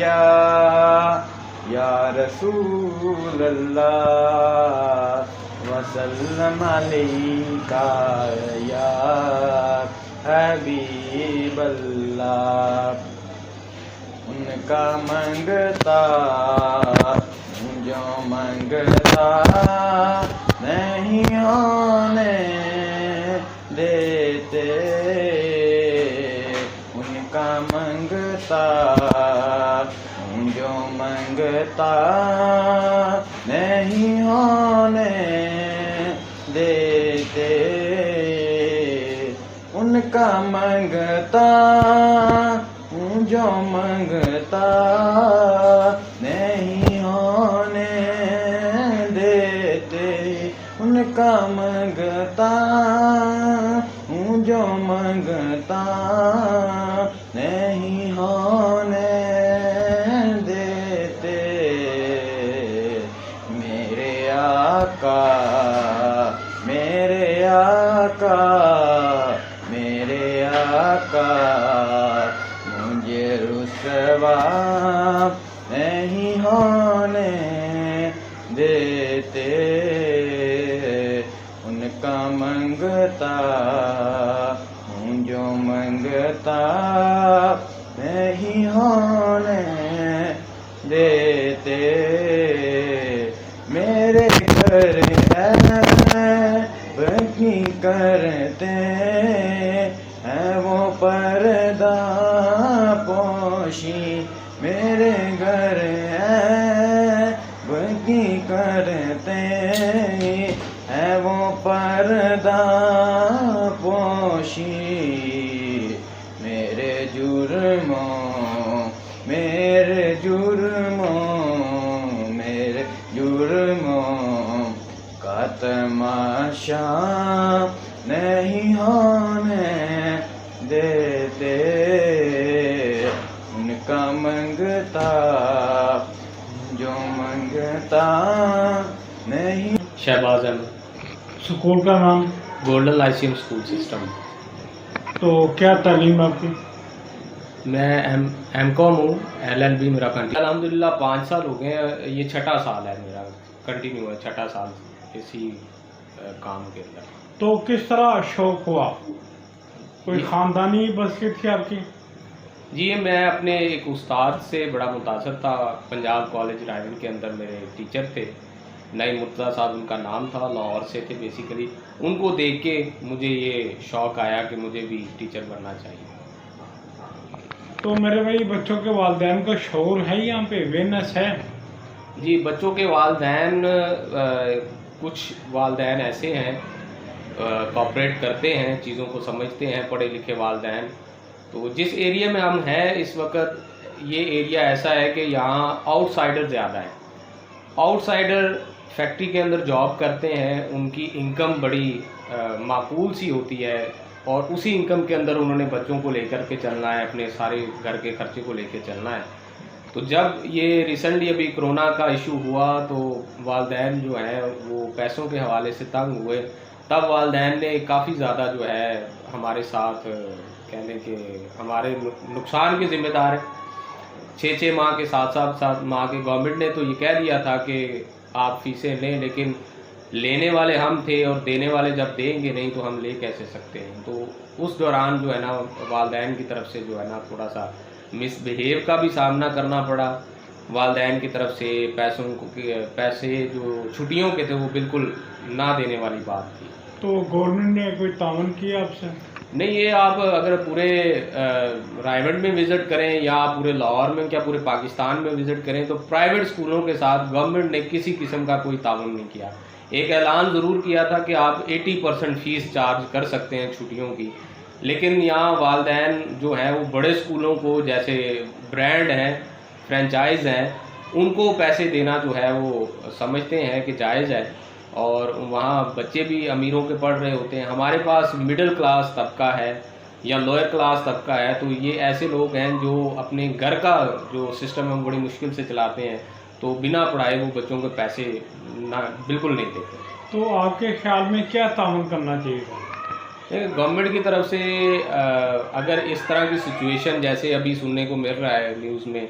یا رسول اللہ وسلم علیکہ یا حبیب اللہ. ان کا منگتا جو منگتا نہیں ہونے دیتے، ان کا منگتا جو منگتا نہیں ہونے دیتے، ان کا منگتا جو منگتا نہیں ہونے دیتے، ان کا منگتا جو منگتا نہیں ہونے دیتے. میرے آقا میرے آقا میرے آقا مجھے رسوا نہیں ہونے دیتے، ان کا منگتا جو منگتا نہیں ہونے دیتے. میرے گھر بکی کرتے ہیں وہ پردہ پوشی، میرے گھر بکی کرتے ہیں وہ پردہ پوشی. میرے جرموں میرے جرموں کا تماشا نہیں ہونے دیتے، ان کا منگتا جو منگتا نہیں. شہباز احمد. اسکول کا نام؟ Golden lyceum school system. تو کیا تعلیم آپ کی؟ میں ایم کام ہوں، LLB میرا کنٹینیو. الحمدللہ 5 سال ہو گئے ہیں، یہ 6ٹھا سال ہے میرا کنٹینیو ہے، 6ٹھا سال اسی کام کے اندر. تو کس طرح شوق ہوا؟ کوئی خاندانی بصیرت تھی آپ کی؟ جی میں اپنے ایک استاد سے بڑا متاثر تھا، پنجاب کالج رائے کے اندر میرے ٹیچر تھے، نئی مرتضیٰ صاحب ان کا نام تھا، لاہور سے تھے بیسیکلی. ان کو دیکھ کے مجھے یہ شوق آیا کہ مجھے بھی ٹیچر بننا چاہیے. تو میرے بھائی بچوں کے والدین کا شعور ہے یہاں پہ، اویئرنیس ہے؟ جی بچوں کے والدین، کچھ والدین ایسے ہیں کوآپریٹ کرتے ہیں، چیزوں کو سمجھتے ہیں، پڑھے لکھے والدین. تو جس ایریا میں ہم ہیں اس وقت یہ ایریا ایسا ہے کہ یہاں آؤٹ سائڈر زیادہ ہیں. آؤٹ سائڈر فیکٹری کے اندر جاب کرتے ہیں، ان کی انکم بڑی معقول سی ہوتی ہے، اور اسی انکم کے اندر انہوں نے بچوں کو لے کر کے چلنا ہے، اپنے سارے گھر کے خرچے کو لے کے چلنا ہے. تو جب یہ ریسنٹلی ابھی کرونا کا ایشو ہوا تو والدین جو ہیں وہ پیسوں کے حوالے سے تنگ ہوئے. تب والدین نے کافی زیادہ جو ہے ہمارے ساتھ کہنے کہ ہمارے نقصان کے ذمہ دار ہیں. 6 ماہ کے 7 ماہ کے گورنمنٹ نے تو یہ کہہ دیا تھا کہ آپ فیسیں لیں، لیکن لینے والے ہم تھے اور دینے والے جب دیں گے نہیں تو ہم لے کیسے سکتے ہیں. تو اس دوران جو ہے نا والدین کی طرف سے جو ہے نا تھوڑا سا مس بیہیو کا بھی سامنا کرنا پڑا. والدین کی طرف سے پیسے جو چھٹیوں کے تھے وہ بالکل نہ دینے والی بات تھی. تو گورنمنٹ نے کوئی تعاون کیا آپ سے؟ نہیں، یہ آپ اگر پورے رائے میں وزٹ کریں یا پورے لاہور میں کیا پورے پاکستان میں وزٹ کریں تو پرائیویٹ اسکولوں کے ساتھ گورنمنٹ نے کسی قسم کا کوئی تعاون نہیں کیا. ایک اعلان ضرور کیا تھا کہ آپ 80% فیس چارج کر سکتے ہیں چھٹیوں کی، لیکن یہاں والدین جو ہیں وہ بڑے اسکولوں کو جیسے برانڈ ہیں، فرینچائز ہیں، ان کو پیسے دینا جو ہے وہ سمجھتے ہیں کہ جائز ہے، اور وہاں بچے بھی امیروں کے پڑھ رہے ہوتے ہیں. ہمارے پاس مڈل کلاس طبقہ ہے یا لوئر کلاس طبقہ ہے، تو یہ ایسے لوگ ہیں جو اپنے گھر کا جو سسٹم ہے بڑی مشکل سے چلاتے ہیں، تو بنا پڑھائے وہ بچوں کے پیسے بالکل نہیں دیتے. تو آپ کے خیال میں کیا تعاون کرنا چاہیے؟ گورنمنٹ کی طرف سے اگر اس طرح کی سچویشن جیسے ابھی سننے کو مل رہا ہے نیوز میں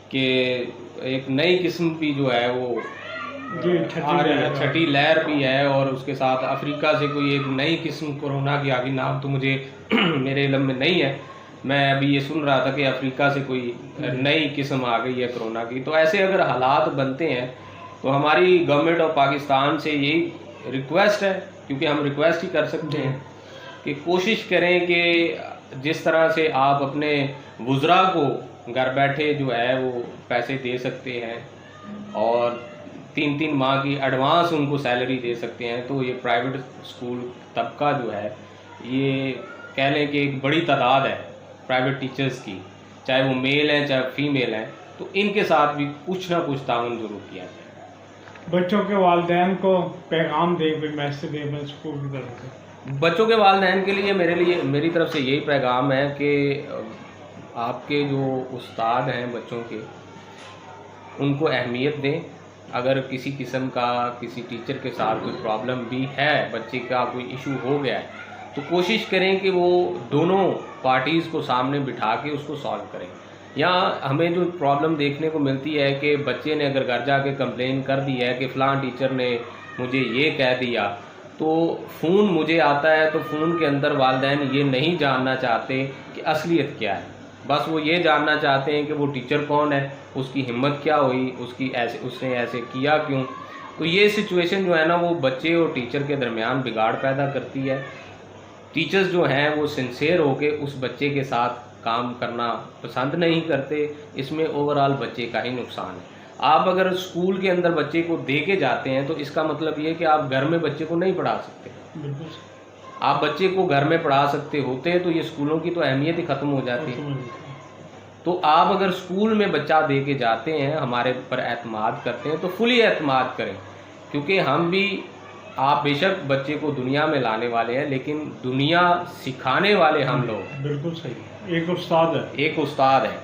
کہ ایک نئی قسم کی جو ہے وہ جی چھٹی لہر بھی ہے، اور اس کے ساتھ افریقہ سے کوئی ایک نئی قسم کورونا کی آگے نام تو مجھے میرے علم میں نہیں ہے، میں ابھی یہ سن رہا تھا کہ افریقہ سے کوئی نئی قسم آ گئی ہے کورونا کی۔ تو ایسے اگر حالات بنتے ہیں تو ہماری گورنمنٹ آف پاکستان سے یہی ریکویسٹ ہے، کیونکہ ہم ریکویسٹ ہی کر سکتے ہیں کہ کوشش کریں کہ جس طرح سے آپ اپنے وزراء کو گھر بیٹھے جو ہے وہ پیسے دے سکتے ہیں اور 3 ماہ کی ایڈوانس ان کو سیلری دے سکتے ہیں، تو یہ پرائیویٹ اسکول طبقہ جو ہے یہ کہہ لیں کہ ایک بڑی تعداد ہے پرائیویٹ ٹیچرز کی، چاہے وہ میل ہیں چاہے فیمیل ہیں، تو ان کے ساتھ بھی کچھ نہ کچھ تعاون ضرور کیا جائے۔ بچوں کے والدین کو پیغام دیں، کوئی میسج دیں اسکول کی طرف سے؟ بچوں کے والدین کے لیے میری طرف سے یہی پیغام ہے کہ آپ کے جو استاد ہیں بچوں کے، ان کو اہمیت دیں۔ اگر کسی قسم کا کسی ٹیچر کے ساتھ کوئی پرابلم بھی ہے، بچے کا کوئی ایشو ہو گیا ہے، تو کوشش کریں کہ وہ دونوں پارٹیز کو سامنے بٹھا کے اس کو سالو کریں۔ یہاں ہمیں جو پرابلم دیکھنے کو ملتی ہے کہ بچے نے اگر گھر جا کے کمپلین کر دی ہے کہ فلاں ٹیچر نے مجھے یہ کہہ دیا، تو فون مجھے آتا ہے تو فون کے اندر والدین یہ نہیں جاننا چاہتے کہ اصلیت کیا ہے، بس وہ یہ جاننا چاہتے ہیں کہ وہ ٹیچر کون ہے، اس کی ہمت کیا ہوئی، اس نے ایسے کیا کیوں۔ تو یہ سچویشن جو ہے نا وہ بچے اور ٹیچر کے درمیان بگاڑ پیدا کرتی ہے۔ ٹیچرز جو ہیں وہ سنسیئر ہو کے اس بچے کے ساتھ کام کرنا پسند نہیں کرتے، اس میں اوورآل بچے کا ہی نقصان ہے۔ آپ اگر اسکول کے اندر بچے کو دے کے جاتے ہیں تو اس کا مطلب یہ کہ آپ گھر میں بچے کو نہیں پڑھا سکتے۔ بالکل آپ بچے کو گھر میں پڑھا سکتے ہوتے تو یہ اسکولوں کی تو اہمیت ہی ختم ہو جاتی ہے۔ تو آپ اگر اسکول میں بچہ دے کے جاتے ہیں، ہمارے پر اعتماد کرتے ہیں، تو فلی اعتماد کریں، کیونکہ ہم بھی، آپ بے شک بچے کو دنیا میں لانے والے ہیں لیکن دنیا سکھانے والے ہم لوگ۔ بالکل صحیح، ایک استاد ہے، ایک استاد ہے،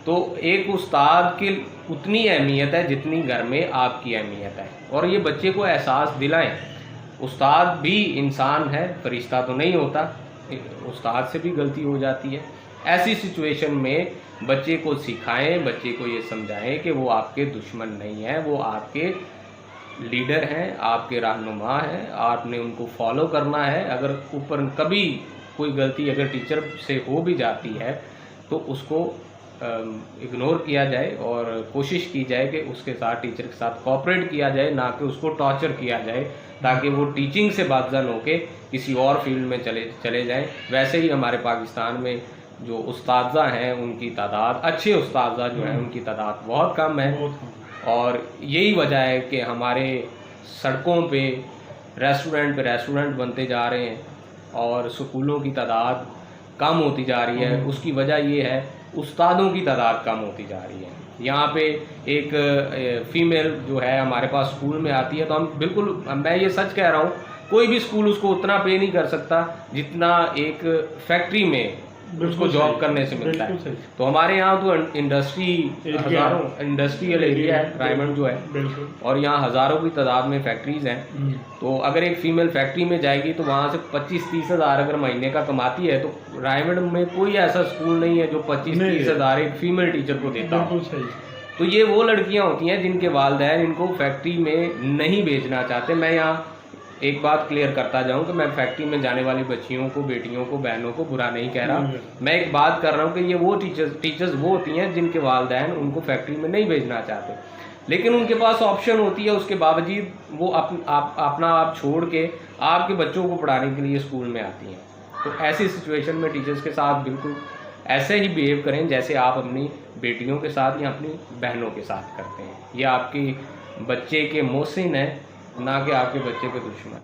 تو ایک استاد کی اتنی اہمیت ہے جتنی گھر میں آپ کی اہمیت ہے، اور یہ بچے کو احساس دلائیں۔ استاد بھی انسان ہے، فرشتہ تو نہیں ہوتا، استاد سے بھی غلطی ہو جاتی ہے۔ ایسی سچویشن میں بچے کو سکھائیں، بچے کو یہ سمجھائیں کہ وہ آپ کے دشمن نہیں ہیں، وہ آپ کے لیڈر ہیں، آپ کے رہنما ہیں، آپ نے ان کو فالو کرنا ہے۔ اگر اوپر کبھی کوئی غلطی اگر ٹیچر سے ہو بھی جاتی ہے تو اس کو اگنور کیا جائے اور کوشش کی جائے کہ اس کے ساتھ، ٹیچر کے ساتھ کوآپریٹ کیا جائے، نہ کہ اس کو ٹارچر کیا جائے، تاکہ وہ ٹیچنگ سے بادزن ہو کے کسی اور فیلڈ میں چلے جائیں۔ ویسے ہی ہمارے پاکستان میں جو اساتذہ ہیں ان کی تعداد، اچھے اساتذہ جو ہیں ان کی تعداد بہت کم ہے، اور یہی وجہ ہے کہ ہمارے سڑکوں پہ ریسٹورنٹ بنتے جا رہے ہیں اور اسکولوں کی تعداد کم ہوتی جا رہی ہے۔ اس کی وجہ یہ ہے استادوں کی تعداد کم ہوتی جا رہی ہے۔ یہاں پہ ایک فیمیل جو ہے ہمارے پاس اسکول میں آتی ہے تو ہم بالکل، میں یہ سچ کہہ رہا ہوں، کوئی بھی اسکول اس کو اتنا پے نہیں کر سکتا جتنا ایک فیکٹری میں اس کو جاب کرنے سے ملتا ہے۔ تو ہمارے یہاں تو انڈسٹریل ایریا ہے رائمنڈ جو ہے، اور یہاں ہزاروں کی تعداد میں فیکٹریز ہیں۔ تو اگر ایک فیمیل فیکٹری میں جائے گی تو وہاں سے 25-30 ہزار اگر مہینے کا کماتی ہے، تو رائمنڈ میں کوئی ایسا اسکول نہیں ہے جو 25-30 ہزار ایک فیمیل ٹیچر کو دیتا ہو۔ تو یہ وہ لڑکیاں ہوتی ہیں جن کے والدین ان کو فیکٹری میں نہیں بھیجنا چاہتے۔ میں یہاں ایک بات کلیئر کرتا جاؤں کہ میں فیکٹری میں جانے والی بچیوں کو، بیٹیوں کو، بہنوں کو برا نہیں کہہ رہا، میں ایک بات کر رہا ہوں کہ یہ وہ ٹیچرز وہ ہوتی ہیں جن کے والدین ان کو فیکٹری میں نہیں بھیجنا چاہتے، لیکن ان کے پاس آپشن ہوتی ہے، اس کے باوجود وہ اپنا آپ چھوڑ کے آپ کے بچوں کو پڑھانے کے لیے اسکول میں آتی ہیں۔ تو ایسی سچویشن میں ٹیچرز کے ساتھ بالکل ایسے ہی بیہیو کریں جیسے آپ اپنی بیٹیوں کے ساتھ یا اپنی بہنوں کے ساتھ کرتے ہیں۔ یہ آپ کی بچے کے محسن ہیں، نہ کہ آپ کے بچے کے دشمن۔